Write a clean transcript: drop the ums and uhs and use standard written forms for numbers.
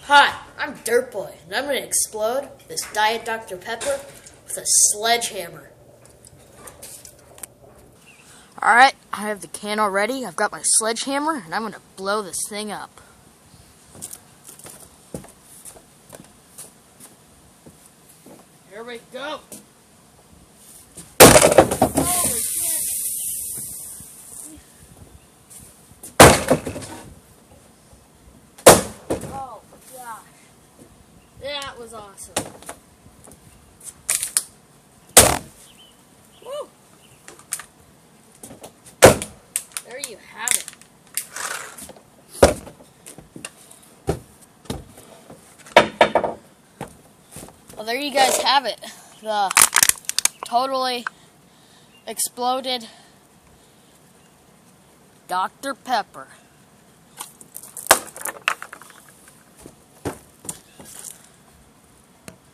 Hi, I'm Dirt Boy, and I'm going to explode this Diet Dr. Pepper with a sledgehammer. Alright, I have the can already. I've got my sledgehammer, and I'm going to blow this thing up. Here we go. Holy shit. Oh, gosh. That was awesome. Woo! There you have it. Well, there you guys have it. The totally exploded Dr. Pepper.